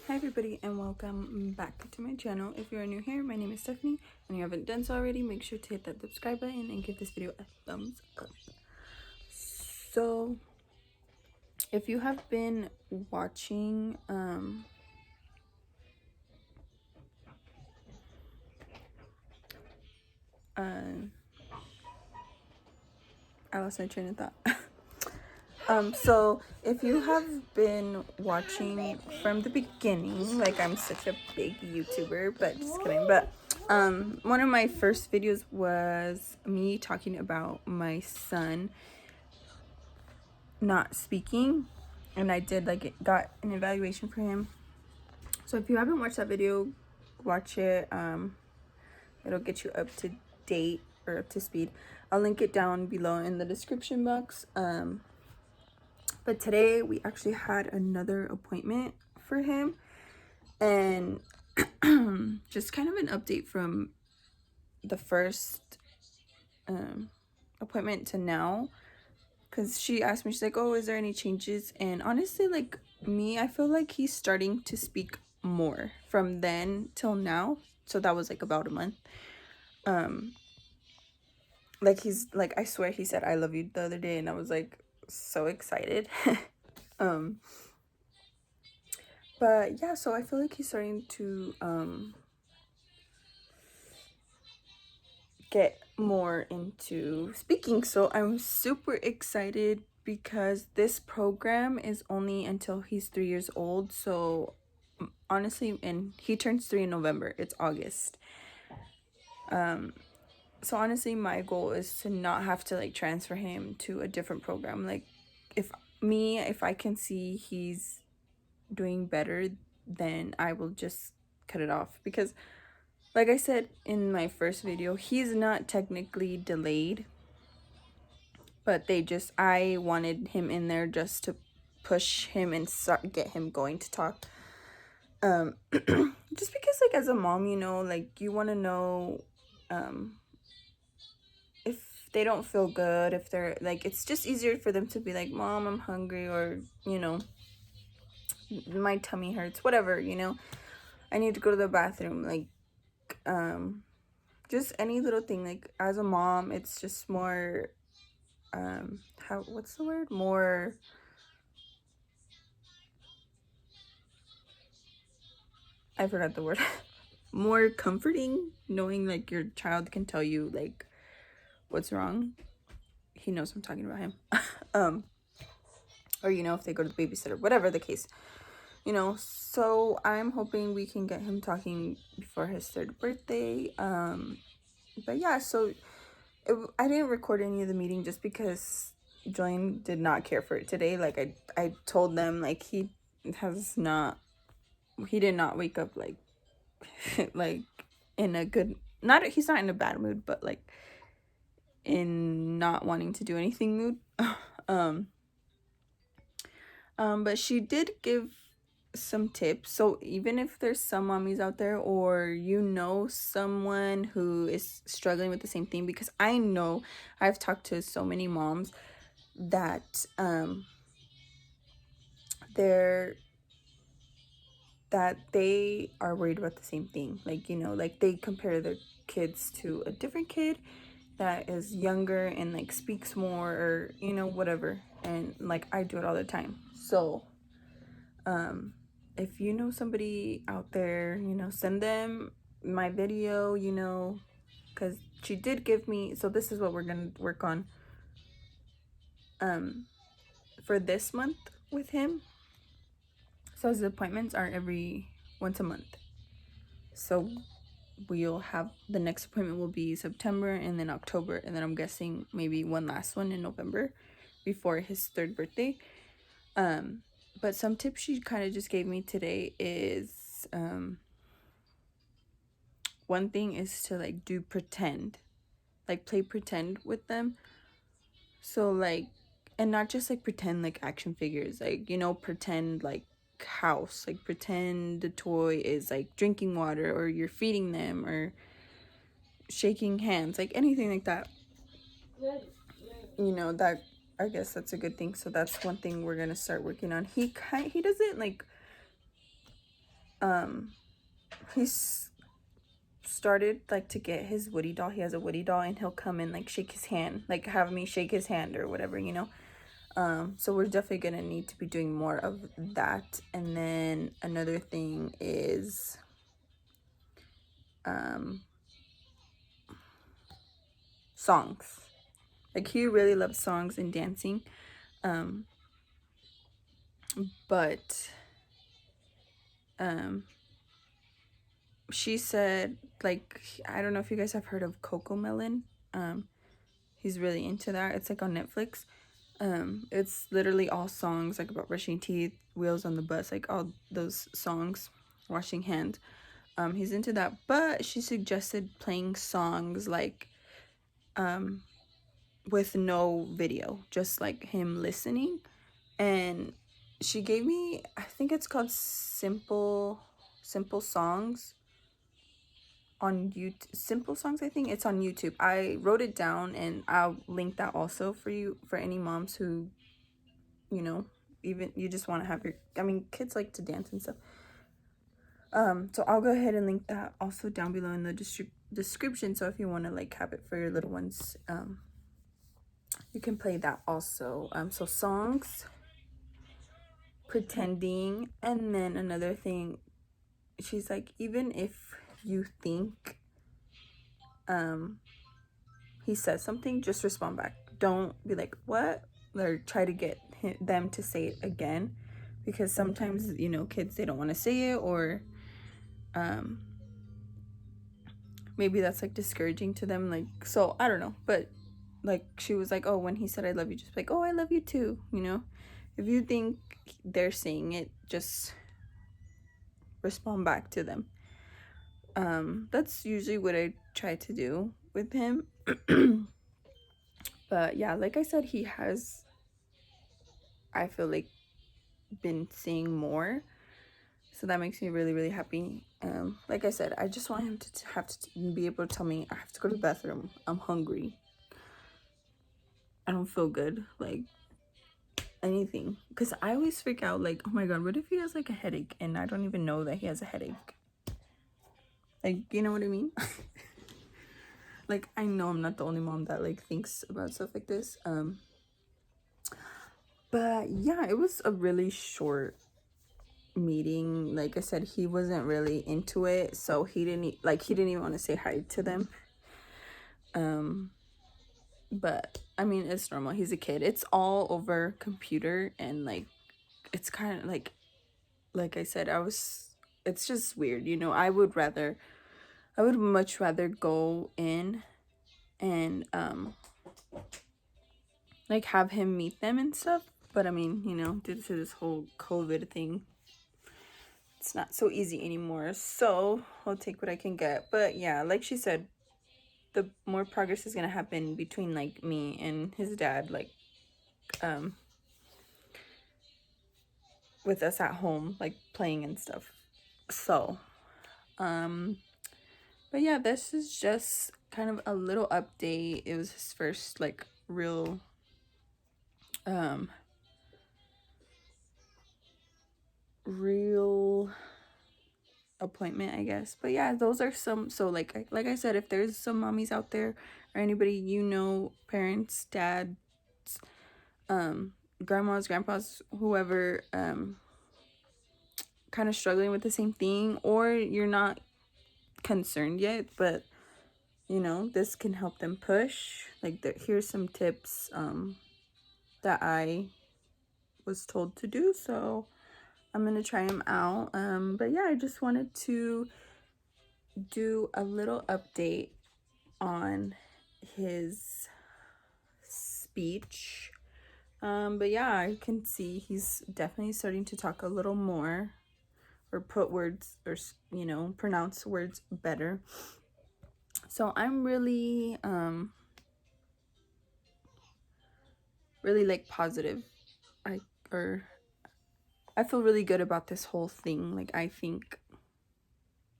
Hi everybody and welcome back to my channel. If you're new here, my name is Stephanie and you haven't done so already, make sure to hit that subscribe button and give this video a thumbs up. So if you have been watching I lost my train of thought. So if you have been watching from the beginning, like I'm such a big YouTuber, but just kidding. But one of my first videos was me talking about my son not speaking, and I did got an evaluation for him. So if you haven't watched that video, watch it. It'll get you up to date or up to speed. I'll link it down below in the description box. But today we actually had another appointment for him, and just kind of an update from the first appointment to now, because she asked me, she's like, oh, is there any changes? And honestly, like me, I feel like he's starting to speak more from then till now. So that was like about a month. Like he's like, I swear he said I love you the other day, and I was like so excited. But yeah, so I feel like he's starting to get more into speaking. So I'm super excited because this program is only until he's 3 years old. So honestly, and he turns 3 in November. It's August. So honestly, my goal is to not have to like transfer him to a different program. Like if I can see he's doing better, then I will just cut it off, because like I said in my first video, he's not technically delayed, but I wanted him in there just to push him and get him going to talk. Just because like as a mom, you know, like you want to know if they don't feel good, if they're like, it's just easier for them to be like, Mom, I'm hungry, or you know, my tummy hurts, whatever, you know, I need to go to the bathroom, like just any little thing. Like as a mom, it's just more what's the word, more I forgot the word. More comforting knowing like your child can tell you like what's wrong. He knows I'm talking about him. Or you know, if they go to the babysitter, whatever the case, you know. So I'm hoping we can get him talking before his 3rd birthday. But yeah, so I didn't record any of the meeting just because Julian did not care for it today. Like I told them, like he did not wake up like like in a good, he's not in a bad mood, but like in not wanting to do anything mood. But she did give some tips. So even if there's some mommies out there, or you know someone who is struggling with the same thing, because I know I've talked to so many moms that they are worried about the same thing. Like, you know, like they compare their kids to a different kid that is younger and like speaks more, or you know, whatever. And like I do it all the time. So if you know somebody out there, you know, send them my video, you know, because she did give me, so this is what we're gonna work on for this month with him. So his appointments are once a month. So we'll have, the next appointment will be September and then October, and then I'm guessing maybe one last one in November before his 3rd birthday. But some tips she kind of just gave me today is one thing is to like do pretend, like play pretend with them. So like, and not just like pretend like action figures, like, you know, pretend like house, like pretend the toy is like drinking water, or you're feeding them, or shaking hands, like anything like that, you know. That, I guess that's a good thing. So that's one thing we're gonna start working on. He doesn't like, he's started like to get his Woody doll. He has a Woody doll, and he'll come and like shake his hand, like have me shake his hand or whatever, you know. So we're definitely gonna need to be doing more of that. And then another thing is songs. Like he really loves songs and dancing. But she said, like, I don't know if you guys have heard of Coco Melon. He's really into that. It's like on Netflix. It's literally all songs like about brushing teeth, wheels on the bus, like all those songs, washing hands. He's into that, but she suggested playing songs like with no video, just like him listening. And she gave me, I think it's called Simple Songs on YouTube. Simple Songs, I think it's on YouTube. I wrote it down, and I'll link that also for you, for any moms who, you know, even you just want to have your, I mean, kids like to dance and stuff. So I'll go ahead and link that also down below in the description. So if you want to like have it for your little ones, you can play that also. So songs, pretending, and then another thing, she's like, even if you think he says something, just respond back. Don't be like, what? Or try to get them to say it again, because sometimes, you know, kids, they don't want to say it, or maybe that's like discouraging to them, like, so I don't know. But like she was like, oh, when he said I love you, just like, oh, I love you too, you know. If you think they're saying it, just respond back to them. That's usually what I try to do with him. But yeah, like I said, he has, I feel like, been saying more, so that makes me really, really happy. Like I said, I just want him to have to be able to tell me, I have to go to the bathroom, I'm hungry, I don't feel good, like anything. Because I always freak out, like, oh my god, what if he has like a headache and I don't even know that he has a headache? Like, you know what I mean? Like, I know I'm not the only mom that like thinks about stuff like this. But yeah, it was a really short meeting. Like I said, he wasn't really into it, so he didn't even want to say hi to them. But I mean, it's normal, he's a kid. It's all over computer, and like it's kind of like I said, it's just weird, you know. I would much rather go in and like have him meet them and stuff. But I mean, you know, due to this whole COVID thing, it's not so easy anymore. So I'll take what I can get. But yeah, like she said, the more progress is gonna happen between like me and his dad, like with us at home, like playing and stuff. So but yeah, this is just kind of a little update. It was his first like real real appointment, I guess. But yeah, those are some. So like I said, if there's some mommies out there, or anybody, you know, parents, dads, grandmas, grandpas, whoever, kind of struggling with the same thing, or you're not concerned yet, but you know, this can help them push. Like, here's some tips that I was told to do, so I'm gonna try them out. But yeah, I just wanted to do a little update on his speech. But yeah, I can see he's definitely starting to talk a little more, or put words, or you know, pronounce words better. So I'm really really like positive. I feel really good about this whole thing. Like, I think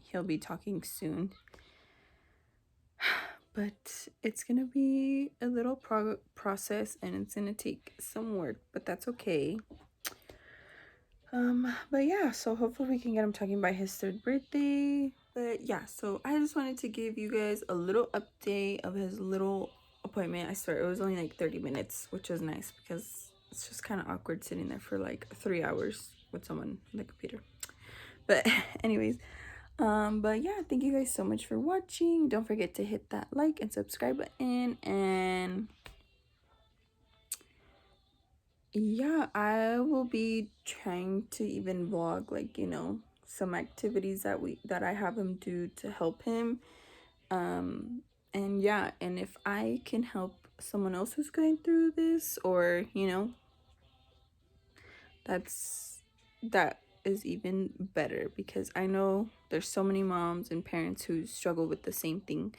he'll be talking soon. But it's gonna be a little process, and it's gonna take some work, but that's okay. But yeah, so hopefully we can get him talking by his 3rd birthday. But yeah, so I just wanted to give you guys a little update of his little appointment. I swear it was only like 30 minutes, which was nice because it's just kind of awkward sitting there for like 3 hours with someone on the computer. But anyways, but yeah, thank you guys so much for watching. Don't forget to hit that like and subscribe button, and yeah, I will be trying to even vlog, like, you know, some activities that I have him do to help him. And yeah, and if I can help someone else who's going through this, or you know, that is even better, because I know there's so many moms and parents who struggle with the same thing,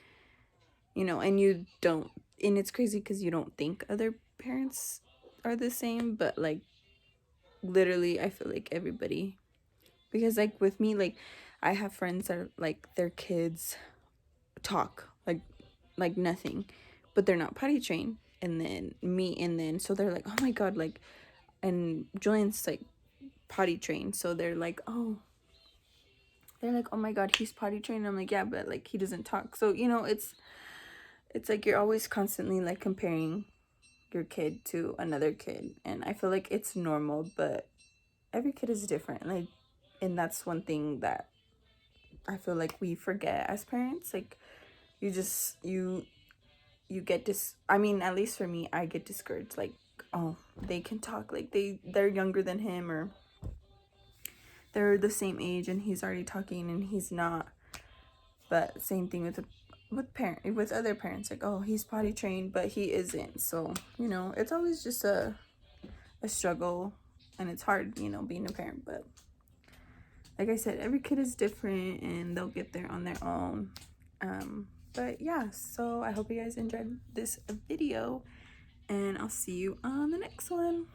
you know, and you don't, and it's crazy because you don't think other parents are the same, but like literally I feel like everybody, because like with me, like I have friends that are, like, their kids talk like nothing, but they're not potty trained, and then me, and then so they're like, oh my god, like, and Julian's like potty trained, so they're like, oh my god, he's potty trained. I'm like, yeah, but like he doesn't talk. So you know, it's like you're always constantly like comparing your kid to another kid, and I feel like it's normal, but every kid is different, like, and that's one thing that I feel like we forget as parents. Like, you just you get I mean, at least for me, I get discouraged, like, oh, they can talk, like they're younger than him, or they're the same age and he's already talking and he's not. But same thing with other parents, like, oh, he's potty trained but he isn't. So you know, it's always just a struggle, and it's hard, you know, being a parent. But like I said, every kid is different and they'll get there on their own. But yeah, so I hope you guys enjoyed this video, and I'll see you on the next one.